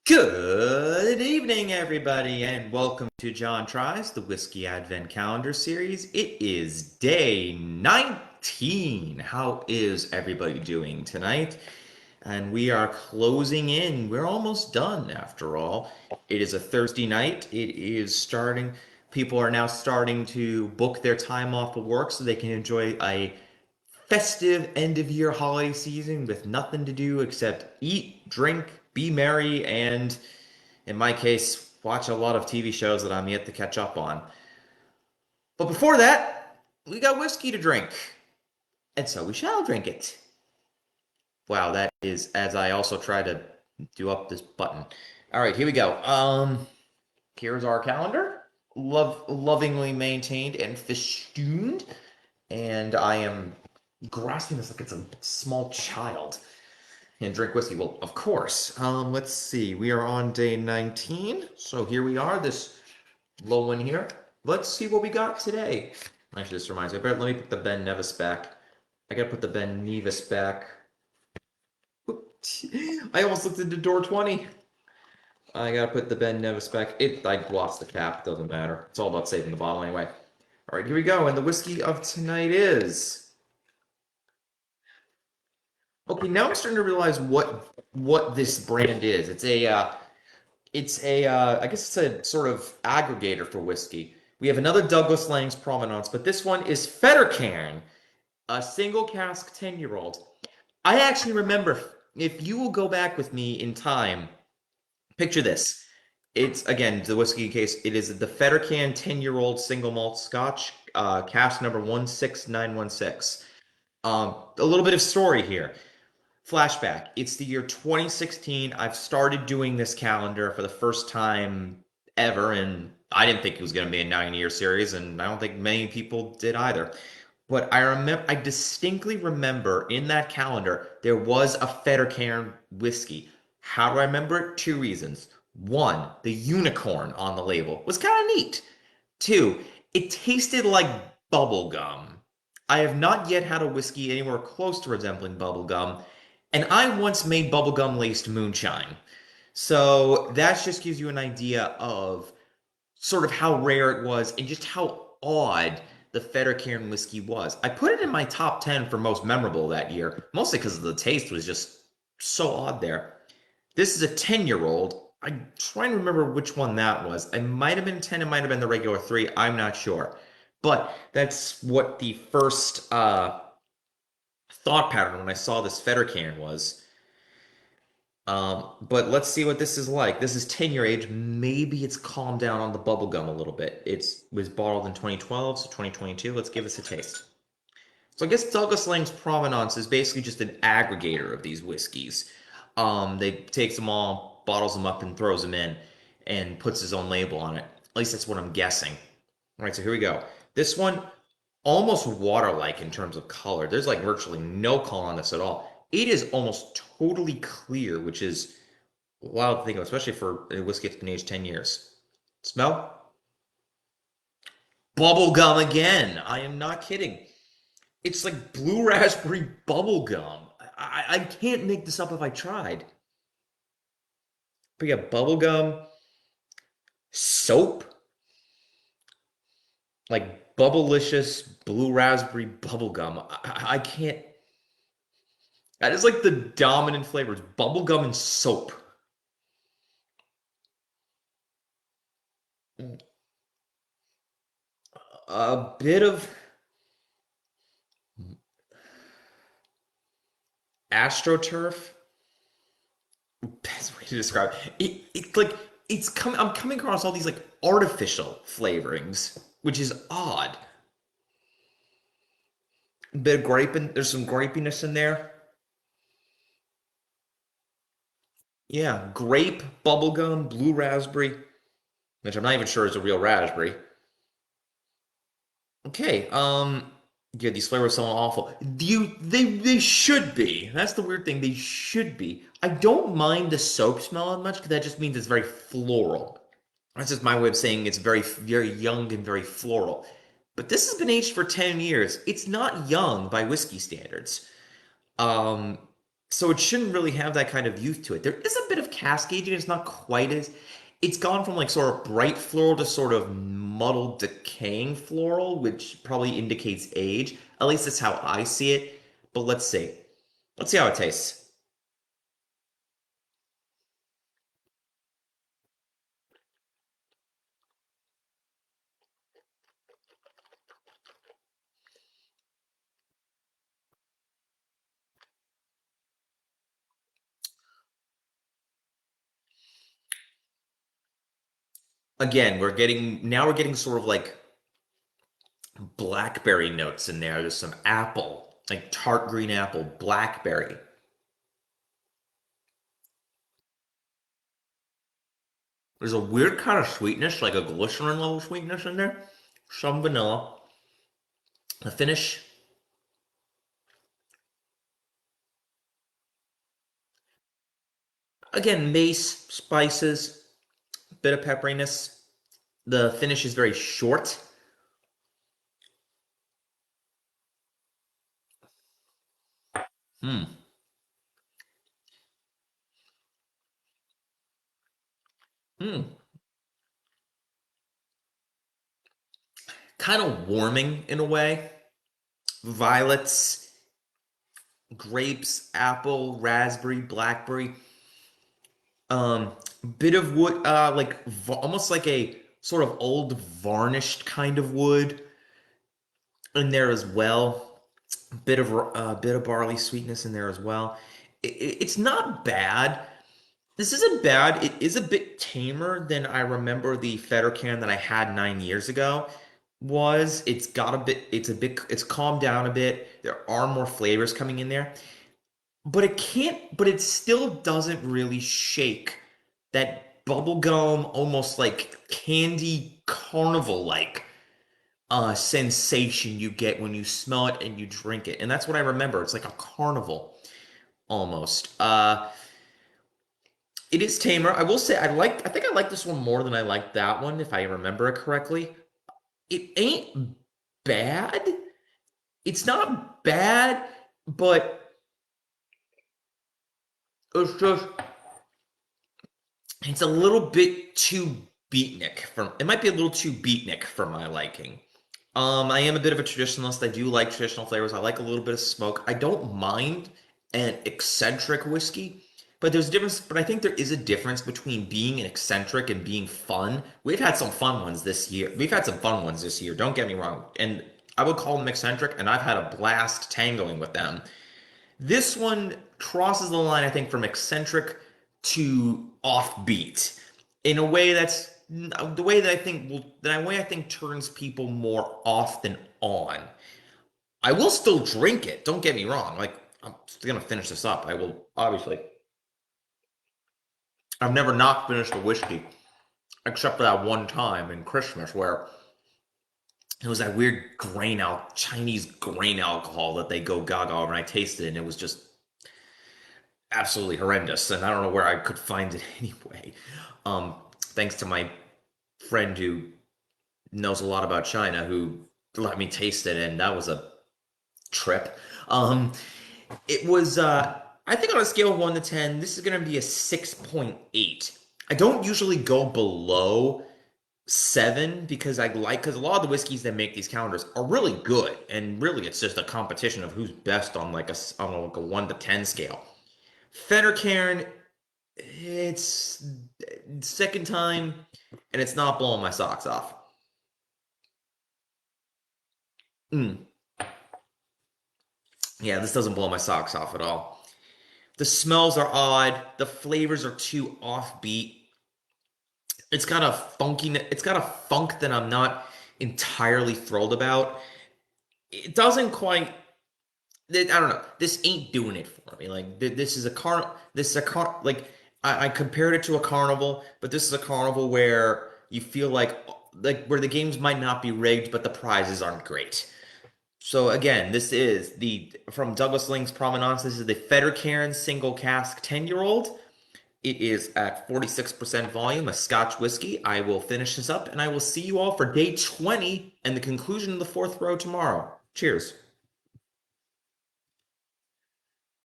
Good evening, everybody, and welcome to JohnTries, the Whiskey Advent Calendar series. It is day 19. How is everybody doing tonight? And we are closing in. We're almost done, after all. It is a Thursday night. It is starting. People are now starting to book their time off of work so they can enjoy a festive end of year holiday season with nothing to do except eat, drink, be merry, and in my case, watch a lot of TV shows that I'm yet to catch up on. But before that, we got whiskey to drink, and so we shall drink it. Wow, that is as I also try to do up this button. All right, here we go. Here's our calendar, lovingly maintained and festooned, and I am grasping this like it's a small child. And drink whiskey. Well, of course. Let's see. We are on day 19. So here we are, this low one here. Let's see what we got today. Actually, this reminds me. Let me put the Ben Nevis back. I gotta put the Ben Nevis back. I almost looked into door 20. I gotta put the Ben Nevis back. I lost the cap. Doesn't matter. It's all about saving the bottle anyway. All right, here we go. And the whiskey of tonight is. Okay, now I'm starting to realize what this brand is. I guess it's a sort of aggregator for whiskey. We have another Douglas Lang's Provenance, but this one is Fettercairn, a single cask 10-year-old. I actually remember, if you will go back with me in time, picture this. It's, again, the whiskey case, it is the Fettercairn 10-year-old single malt scotch, cask number 16916. A little bit of story here. Flashback. It's the year 2016. I've started doing this calendar for the first time ever, and I didn't think it was going to be a 9-year series, and I don't think many people did either. But I distinctly remember in that calendar there was a Fettercairn whiskey. How do I remember it? Two reasons. One, the unicorn on the label was kind of neat. Two, it tasted like bubble gum. I have not yet had a whiskey anywhere close to resembling bubble gum, and I once made bubblegum laced moonshine. So that just gives you an idea of sort of how rare it was and just how odd the Fettercairn whiskey was. I put it in my top 10 for most memorable that year, mostly because the taste was just so odd there. This is a 10-year-old. I'm trying to remember which one that was. It might have been 10, it might have been the regular 3. I'm not sure. But that's what the first thought pattern when I saw this Fettercairn was. But let's see what this is like. This is 10-year age. Maybe it's calmed down on the bubblegum a little bit. It was bottled in 2012, so 2022. Let's give this a taste. So I guess Douglas Lang's Provenance is basically just an aggregator of these whiskeys. They takes them all, bottles them up, and throws them in, and puts his own label on it. At least that's what I'm guessing. All right, so here we go. This one, almost water-like in terms of color. There's like virtually no color on this at all. It is almost totally clear, which is a wild to think of, especially for a whiskey that's been aged 10 years. Smell? Bubble gum again. I am not kidding. It's like blue raspberry bubble gum. I can't make this up if I tried. But yeah, bubble gum, soap, like bubblicious blue raspberry bubble gum. I can't. That is like the dominant flavors: bubblegum and soap. A bit of astroturf. Best way to describe it. It's like I'm coming across all these like artificial flavorings, which is odd. A bit of grape and there's some grapiness in there. Yeah, grape, bubblegum, blue raspberry, which I'm not even sure is a real raspberry. Okay, yeah, these flavors sound awful. They should be. That's the weird thing. They should be. I don't mind the soap smell as much because that just means it's very floral. That's just my way of saying it's very young and very floral. But this has been aged for 10 years. It's not young by whiskey standards. Um, So it shouldn't really have that kind of youth to it. There is a bit of cask aging. It's not quite as. It's gone from like sort of bright floral to sort of muddled, decaying floral, which probably indicates age. At least that's how I see it. But let's see. Let's see how it tastes. Again, we're getting sort of like blackberry notes in there. There's some apple, like tart green apple, blackberry. There's a weird kind of sweetness, like a glycerin level sweetness in there. Some vanilla. The finish, again, mace, spices, bit of pepperiness. The finish is very short. Hmm. Hmm. Kind of warming in a way. Violets, grapes, apple, raspberry, blackberry. Bit of wood, like almost like a sort of old varnished kind of wood in there as well. Bit of barley sweetness in there as well. It's not bad. This isn't bad. It is a bit tamer than I remember the Fettercan that I had 9 years ago was. It's got a bit, it's a bit, it's calmed down a bit. There are more flavors coming in there, but it still doesn't really shake that bubblegum, almost like candy carnival like sensation you get when you smell it and you drink it. And that's what I remember. It's like a carnival almost. It is tamer. I will say I think I like this one more than I like that one, if I remember it correctly. It ain't bad. It's not bad, but it's just it's a little bit too beatnik for it might be a little too beatnik for my liking. I am a bit of a traditionalist. I do like traditional flavors. I like a little bit of smoke. I don't mind an eccentric whiskey, but there's a difference. But I think there is a difference between being an eccentric and being fun. We've had some fun ones this year. We've had some fun ones this year. Don't get me wrong. And I would call them eccentric, and I've had a blast tangoing with them. This one crosses the line, I think, from eccentric to offbeat in a way that's the way that I think will that way I think turns people more off than on. I will still drink it. Don't get me wrong. Like I'm still gonna finish this up. I will obviously. I've never not finished a whiskey except for that one time in Christmas where it was that weird Chinese grain alcohol that they go gaga over, and I tasted it, and it was just absolutely horrendous. And I don't know where I could find it anyway. Thanks to my friend who knows a lot about China, who let me taste it, and that was a trip. Um, it was, I think on a scale of 1 to 10, this is going to be a 6.8. I don't usually go below 7 because because a lot of the whiskeys that make these calendars are really good, and really it's just a competition of who's best on like a 1 to 10 scale. Fennercairn, it's second time, and it's not blowing my socks off. Mm, yeah, this doesn't blow my socks off at all. The smells are odd. The flavors are too offbeat. It's got a funkiness. It's got a funk that I'm not entirely thrilled about. It doesn't quite. I don't know. This ain't doing it for me. Like this is a car. This is a car. Like I compared it to a carnival, but this is a carnival where you feel like where the games might not be rigged, but the prizes aren't great. So again, this is the from Douglas Ling's Provenance. This is the Fettercairn single cask 10-year-old. It is at 46% volume, a Scotch whiskey. I will finish this up and I will see you all for day 20 and the conclusion of the fourth row tomorrow. Cheers.